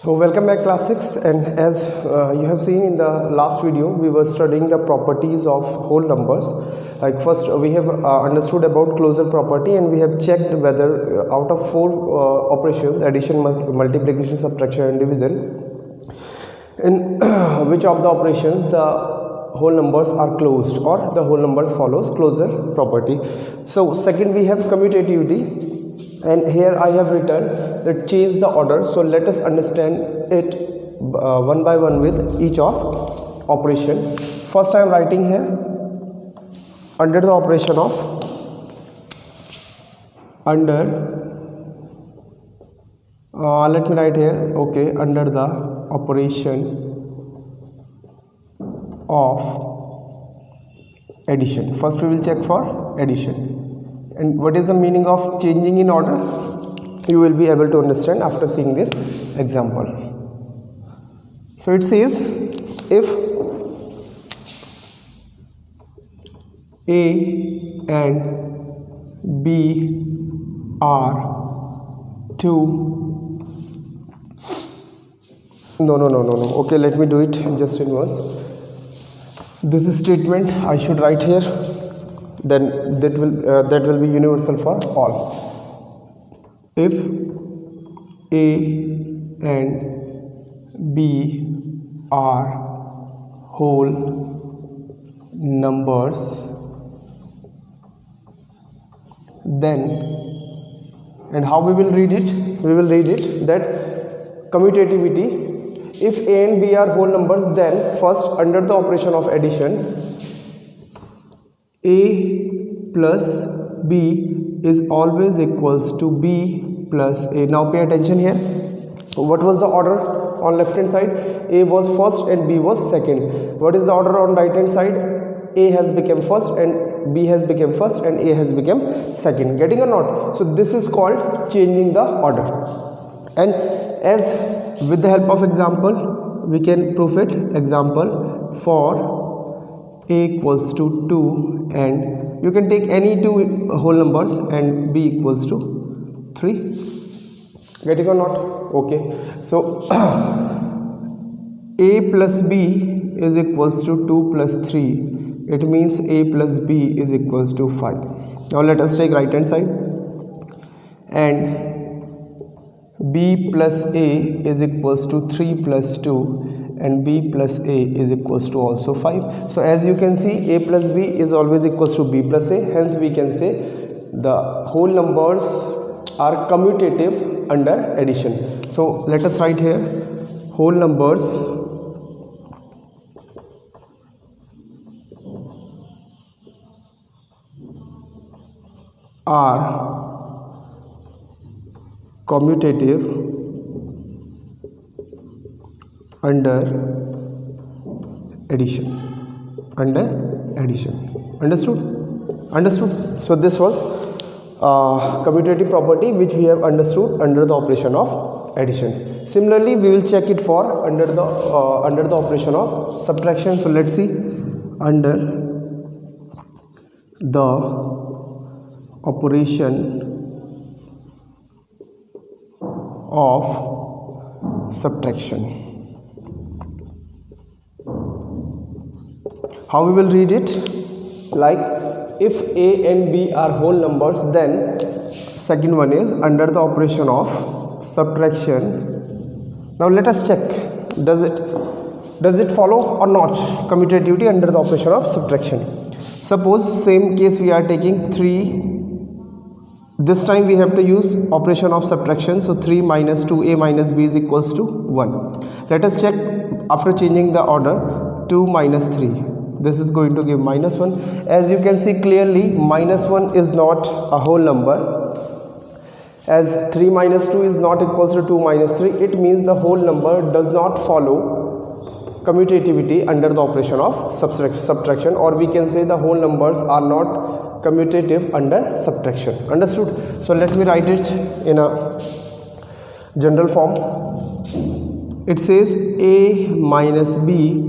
So welcome back class 6, and as you have seen in the last video, we were studying the properties of whole numbers. Like first we have understood about closure property, and we have checked whether out of 4 operations, addition, multiplication, subtraction and division, in which of the operations the whole numbers are closed or the whole numbers follows closure property. So second we have commutativity, and here I have written that change the order. So let us understand it one by one with each of operation. First I am writing here under the operation of let me write here, okay, under the operation of addition. First we will check for addition. And what is the meaning of changing in order? You will be able to understand after seeing this example. So it says if A and B are two. No. Okay, let me do it just in words. This is statement I should write here. Then that will be universal for all. If A and B are whole numbers, then, and how we will read it? We will read it that commutativity, if A and B are whole numbers, then first under the operation of addition, A plus B is always equals to B plus A. Now pay attention here. What was the order on left hand side? A was first and B was second. What is the order on right hand side? A has become first and B has become first and A has become second. Getting or not? So this is called changing the order. And as with the help of example, we can prove it. Example, for A equals to 2, and you can take any two whole numbers, and B equals to 3. Getting or not? Okay. So A plus B is equals to 2 plus 3. It means A plus B is equals to 5. Now let us take right hand side, and B plus A is equals to 3 plus 2, and B plus A is equals to also 5. So as you can see, A plus B is always equals to B plus A. Hence we can say the whole numbers are commutative under addition. So let us write here whole numbers are commutative under addition. Understood? So this was commutative property which we have understood under the operation of addition. Similarly we will check it for under the operation of subtraction. So let's see, under the operation of subtraction. How we will read it? Like if A and B are whole numbers, then second one is under the operation of subtraction. Now let us check, does it follow or not commutativity under the operation of subtraction. Suppose same case we are taking 3. This time we have to use operation of subtraction. So 3 minus 2A minus B is equals to 1. Let us check after changing the order. 2 minus 3. This is going to give minus 1. As you can see clearly, minus 1 is not a whole number. As 3 minus 2 is not equals to 2 minus 3, it means the whole number does not follow commutativity under the operation of subtraction, or we can say the whole numbers are not commutative under subtraction. Understood? So let me write it in a general form. It says A minus B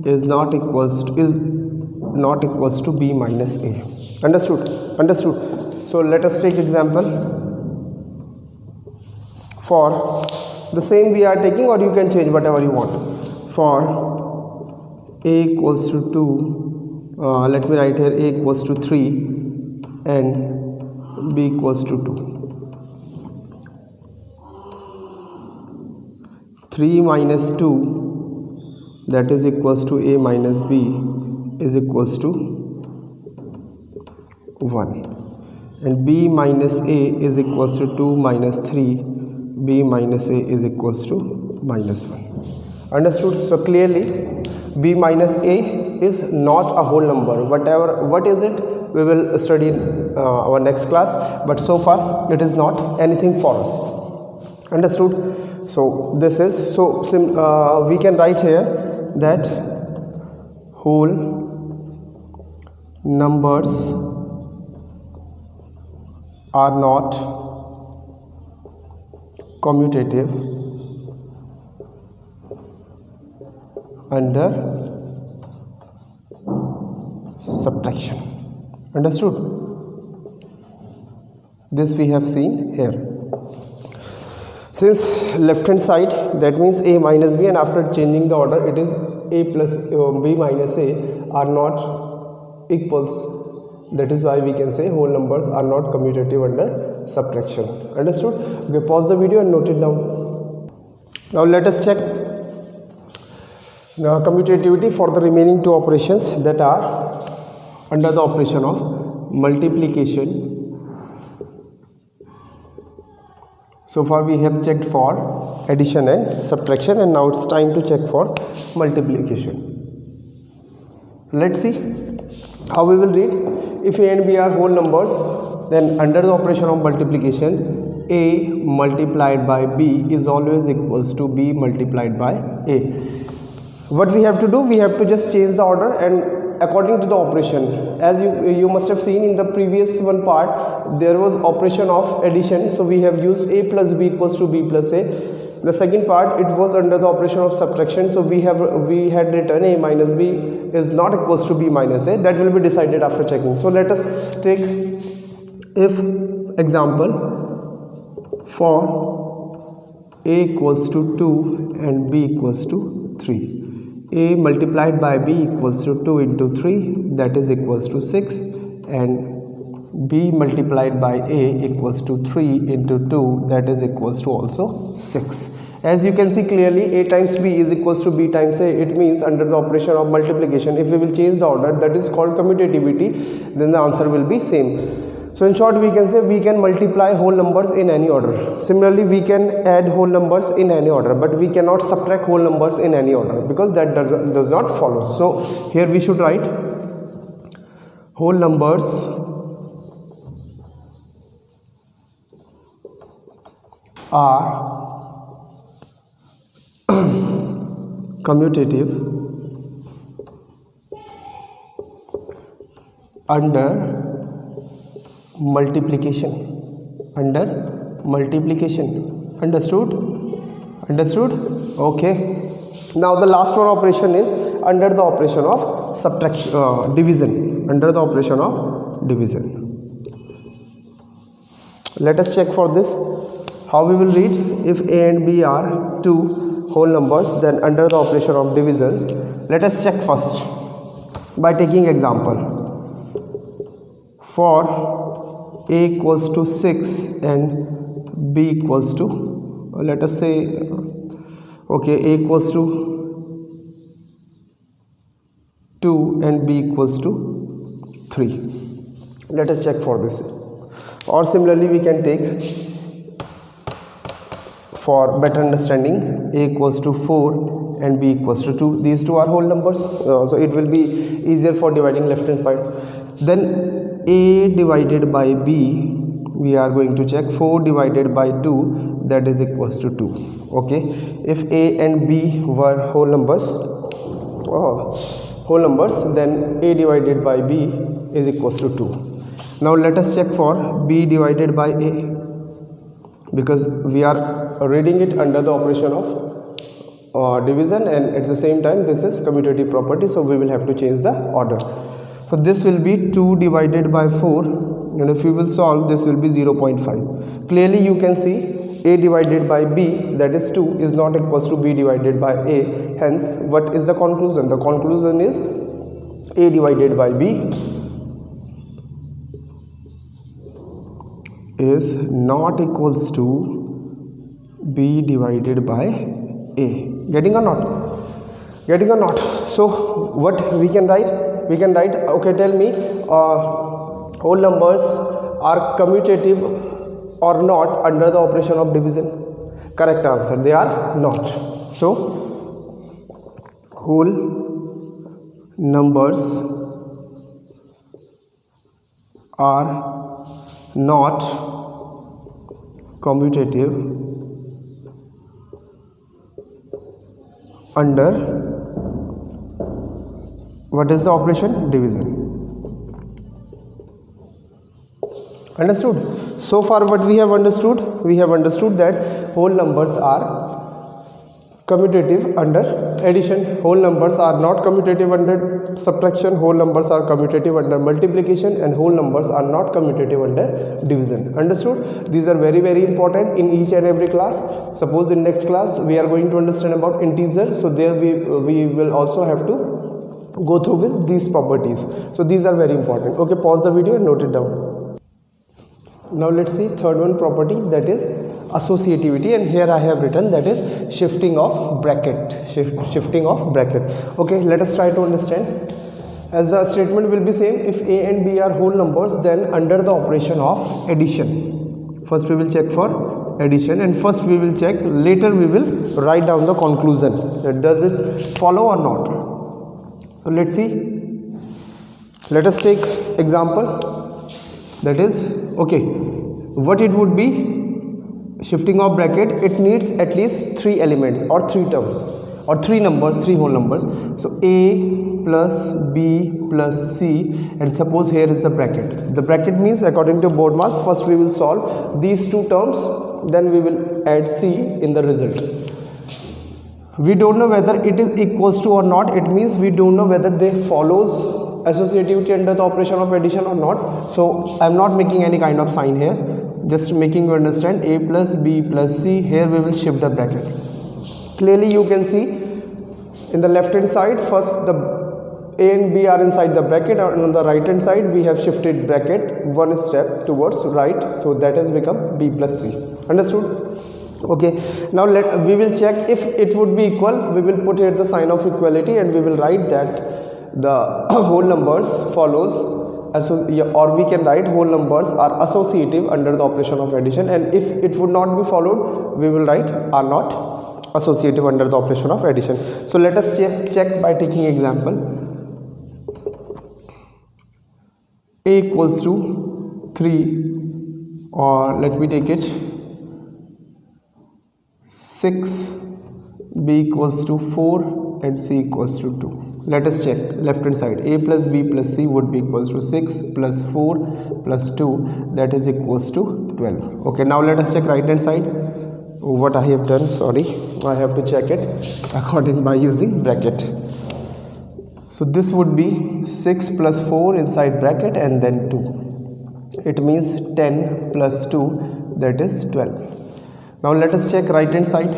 is not equals to b minus a. Understood. So let us take example. For the same we are taking, or you can change whatever you want. For a equals to 2, let me write here, a equals to 3 and b equals to 2. 3 minus 2, that is equals to a minus b, is equals to 1, and b minus a is equals to 2 minus 3, b minus a is equals to minus 1. Understood? So clearly b minus a is not a whole number. What is it, we will study in our next class, but so far it is not anything for us. Understood? So this is, we can write here that whole numbers are not commutative under subtraction. Understood? This we have seen here. Since left hand side, that means a minus b, and after changing the order it is a plus b minus a are not equals. That is why we can say whole numbers are not commutative under subtraction. Understood? Okay, pause the video and note it down. Now let us check the commutativity for the remaining two operations that are under the operation of multiplication. So far we have checked for addition and subtraction, and now it's time to check for multiplication. Let's see how we will read. If a and b are whole numbers, then under the operation of multiplication, a multiplied by b is always equals to b multiplied by a. What we have to do, we have to just change the order and according to the operation. As you must have seen in the previous one part, there was operation of addition, so we have used a plus b equals to b plus a. The second part, it was under the operation of subtraction, so we had written a minus b is not equals to b minus a. That will be decided after checking. So let us take if example for a equals to 2 and b equals to 3. A multiplied by b equals to 2 into 3, that is equals to 6, and b multiplied by a equals to 3 into 2, that is equals to also 6. As you can see clearly, a times b is equals to b times a. It means under the operation of multiplication, if we will change the order, that is called commutativity, then the answer will be same. So in short, we can say we can multiply whole numbers in any order. Similarly, we can add whole numbers in any order, but we cannot subtract whole numbers in any order because that does not follow. So here we should write whole numbers are commutative under multiplication. Understood? Okay. Now the last one operation is under the operation of subtraction, division. Under the operation of division, let us check for this how we will read. If a and b are two whole numbers, then under the operation of division, let us check first by taking example. For a equals to 6 and b equals to, let us say, okay, a equals to 2 and b equals to 3. Let us check for this. Or similarly we can take, for better understanding, a equals to 4 and b equals to 2. These two are whole numbers, so it will be easier for dividing left hand side. Then a divided by b, we are going to check 4 divided by 2, that is equals to 2. Okay, if a and b were whole numbers, then a divided by b is equals to 2. Now let us check for b divided by a, because we are reading it under the operation of division, and at the same time this is commutative property, so we will have to change the order. So this will be 2 divided by 4, and if you will solve, this will be 0.5. Clearly you can see a divided by b, that is 2, is not equals to b divided by a. Hence, what is the conclusion? The conclusion is a divided by b is not equals to b divided by a. Getting or not? Getting or not? So what we can write? We can write, okay, tell me, whole numbers are commutative or not under the operation of division? Correct answer, they are not. So whole numbers are not commutative under what is the operation? Division. Understood? So far what we have understood? We have understood that whole numbers are commutative under addition, whole numbers are not commutative under subtraction, whole numbers are commutative under multiplication, and whole numbers are not commutative under division. Understood? These are very, very important in each and every class. Suppose in next class we are going to understand about integer, so there we will also have to go through with these properties. So these are very important. Okay, pause the video and note it down. Now let's see third one property, that is associativity, and here I have written that is shifting of bracket. Shifting of bracket. Okay, let us try to understand. As the statement will be same, if a and b are whole numbers, then under the operation of addition, first we will check for addition, and first we will check, later we will write down the conclusion that does it follow or not. So let's see, let us take example, that is, okay, what it would be? Shifting of bracket, it needs at least 3 elements or 3 terms or 3 numbers, 3 whole numbers. So a plus b plus c, and suppose here is the bracket. The bracket means, according to BORDMAS, first we will solve these 2 terms, then we will add c in the result. We don't know whether it is equals to or not. It means we don't know whether they follows associativity under the operation of addition or not. So I am not making any kind of sign here, just making you understand. A plus b plus c, here we will shift the bracket. Clearly you can see in the left hand side, first the a and b are inside the bracket, and on the right hand side we have shifted bracket one step towards right, so that has become b plus c. Understood? Okay, now we will check if it would be equal. We will put here the sign of equality, and we will write that the whole numbers follows, or we can write whole numbers are associative under the operation of addition, and if it would not be followed, we will write are not associative under the operation of addition. So let us check by taking example. A equals to 3, or let me take it 6, b equals to 4, and c equals to 2. Let us check left hand side. A plus b plus c would be equals to 6 plus 4 plus 2, that is equals to 12. Okay, now let us check right hand side. What I have done, sorry, I have to check it according by using bracket. So this would be 6 plus 4 inside bracket and then 2. It means 10 plus 2, that is 12. Now let us check right hand side.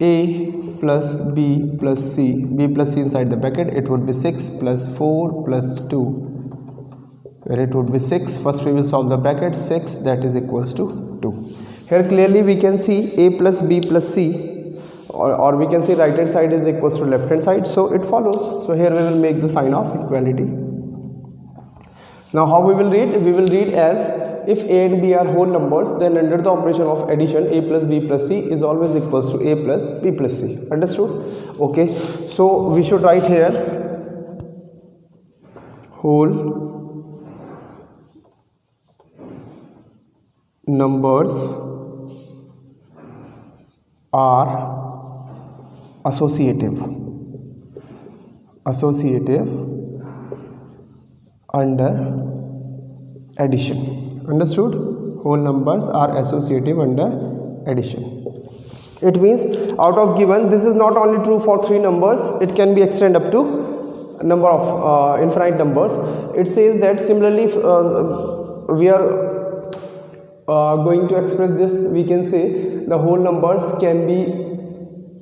A plus b plus c, b plus c inside the bracket, it would be 6 plus 4 plus 2, where it would be 6. First we will solve the bracket. 6, that is equals to 2. Here clearly we can see a plus b plus c, or we can see right hand side is equals to left hand side, so it follows. So here we will make the sign of equality. Now how we will read? We will read as, if a and b are whole numbers, then under the operation of addition, a plus b plus c is always equals to a plus b plus c. Understood? Okay, so we should write here whole numbers are associative under addition. Understood? Whole numbers are associative under addition. It means out of given, this is not only true for 3 numbers, it can be extended up to number of infinite numbers. It says that similarly we are going to express this, we can say the whole numbers can be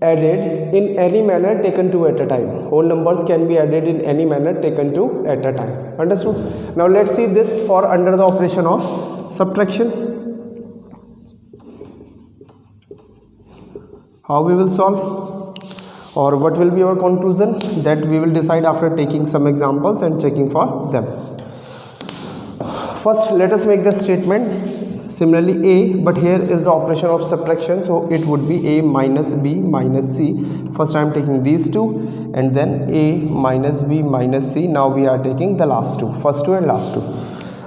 added in any manner taken 2 at a time. Whole numbers can be added in any manner taken 2 at a time. Understood? Now let's see this for under the operation of subtraction. How we will solve, or what will be our conclusion, that we will decide after taking some examples and checking for them. First, let us make the statement. Similarly a, but here is the operation of subtraction, so it would be a minus b minus c. First I am taking these two, and then a minus b minus c. Now we are taking the last two, first two and last two.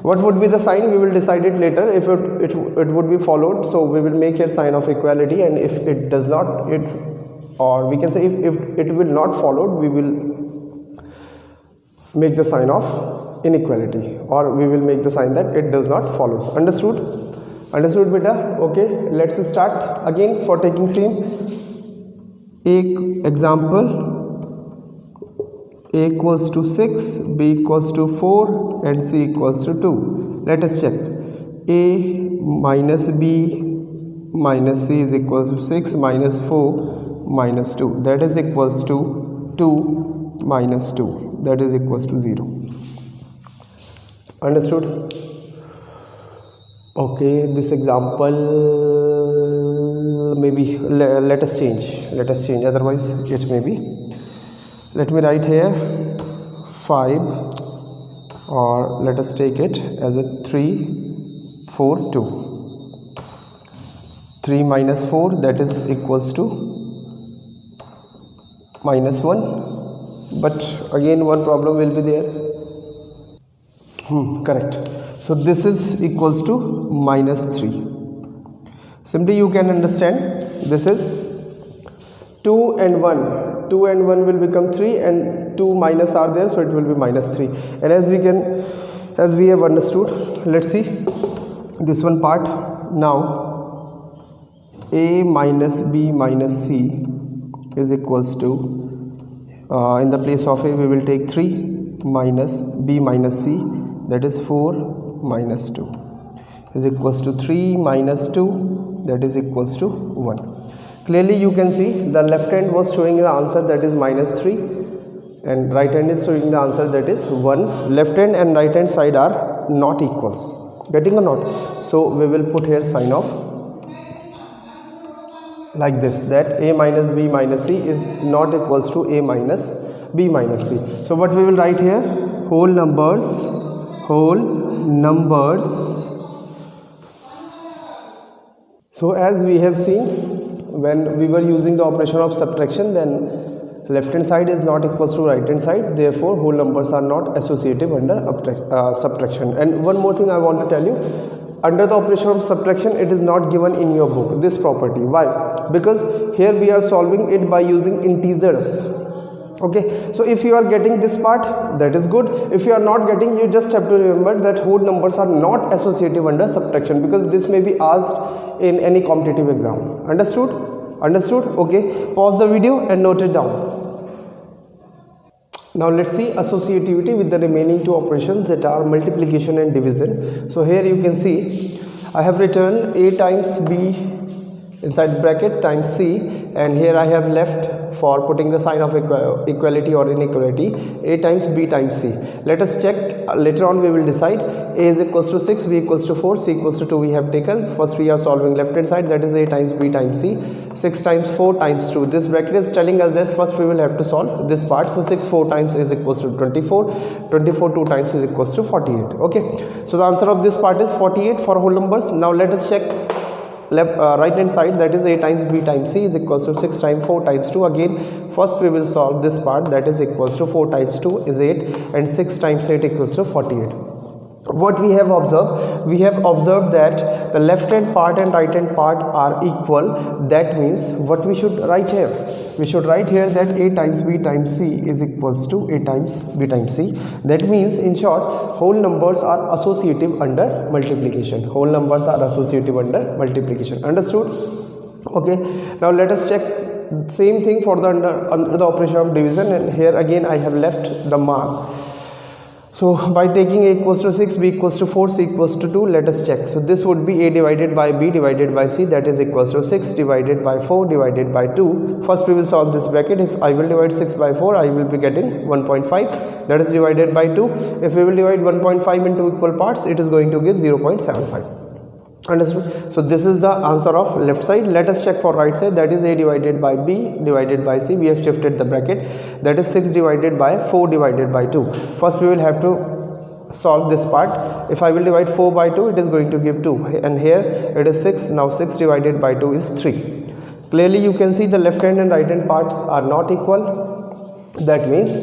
What would be the sign? We will decide it later. If it would be followed, so we will make here sign of equality, and if it does not, or we can say if it will not followed, we will make the sign of inequality, or we will make the sign that it does not follows. Understood? Understood, beta? Okay, let's start again for taking same. A example, a equals to 6, b equals to 4, and c equals to 2. Let us check. A minus b minus c is equals to 6 minus 4 minus 2. That is equals to 2 minus 2. That is equals to 0. Understood? Okay, this example maybe let us change. Otherwise it may be. Let me write here 5, or let us take it as a 3, 4, 2. 3 minus 4, that is equals to minus 1. But again one problem will be there. Correct. So this is equals to minus 3. Simply you can understand this is 2 and 1. 2 and 1 will become 3, and 2 minus are there, so it will be minus 3. And as we have understood, let's see this one part. Now a minus b minus c is equals to, in the place of a we will take 3 minus b minus c, that is 4 minus 2 is equals to 3 minus 2, that is equals to 1. Clearly you can see the left hand was showing the answer, that is minus 3, and right hand is showing the answer, that is 1. Left hand and right hand side are not equals. Getting or not? So we will put here sign of like this, that a minus b minus c is not equals to a minus b minus c. So what we will write here? Whole numbers. So as we have seen, when we were using the operation of subtraction, then left hand side is not equals to right hand side, therefore whole numbers are not associative under subtraction. And one more thing I want to tell you, under the operation of subtraction it is not given in your book, this property. Why? Because here we are solving it by using integers. Okay, so if you are getting this part, that is good. If you are not getting, you just have to remember that whole numbers are not associative under subtraction, because this may be asked in any competitive exam. Understood? Okay, pause the video and note it down. Now let's see associativity with the remaining two operations, that are multiplication and division. So here you can see I have written a times b inside bracket times c, and here I have left for putting the sign of equality or inequality, a times b times c. Let us check, later on we will decide. A is equals to 6, b equals to 4, c equals to 2 we have taken. First we are solving left hand side, that is a times b times c. 6 times 4 times 2, this bracket is telling us that first we will have to solve this part. So 6 4 times is equals to 24, 24 2 times is equals to 48. Okay, so the answer of this part is 48 for whole numbers. Now let us check right hand side, that is a times b times c is equals to 6 times 4 times 2. Again first we will solve this part, that is equals to 4 times 2 is 8, and 6 times 8 equals to 48. What we have observed? We have observed that the left hand part and right hand part are equal. That means what we should write here? We should write here that a times b times c is equals to a times b times c. That means in short, whole numbers are associative under multiplication. Whole numbers are associative under multiplication. Understood? Okay, now let us check Same thing for the under the operation of division, and here again I have left the mark. So by taking a equals to 6, b equals to 4, c equals to 2, let us check. So this would be a divided by b divided by c, that is equals to 6 divided by 4 divided by 2. First we will solve this bracket. If I will divide 6 by 4, I will be getting 1.5, that is divided by 2. If we will divide 1.5 into equal parts, it is going to give 0.75. Understood? So this is the answer of left side. Let us check for right side, that is a divided by b divided by c. We have shifted the bracket, that is 6 divided by 4 divided by 2. First we will have to solve this part. If I will divide 4 by 2, it is going to give 2, and here it is 6. Now 6 divided by 2 is 3. Clearly you can see the left hand and right hand parts are not equal. That means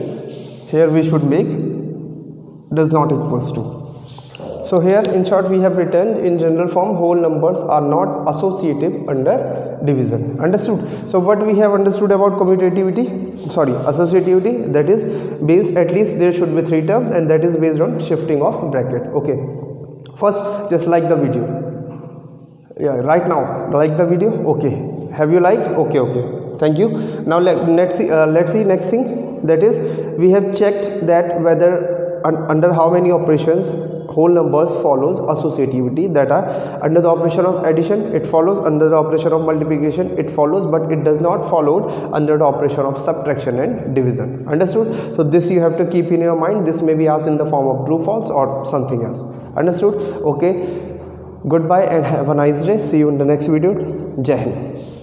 here we should make does not equals to. So here in short we have written in general form, whole numbers are not associative under division. Understood? So what we have understood about associativity, that is based, at least there should be 3 terms, and that is based on shifting of bracket. Okay, first just like the video. Yeah, right now like the video. Okay, have you liked? Okay, thank you. Now let's see next thing, that is we have checked that whether under how many operations whole numbers follows associativity, that are under the operation of addition it follows, under the operation of multiplication it follows, but it does not follow under the operation of subtraction and division. Understood? So this you have to keep in your mind. This may be asked in the form of true, false or something else. Understood? Okay, goodbye and have a nice day. See you in the next video. Jai Hind.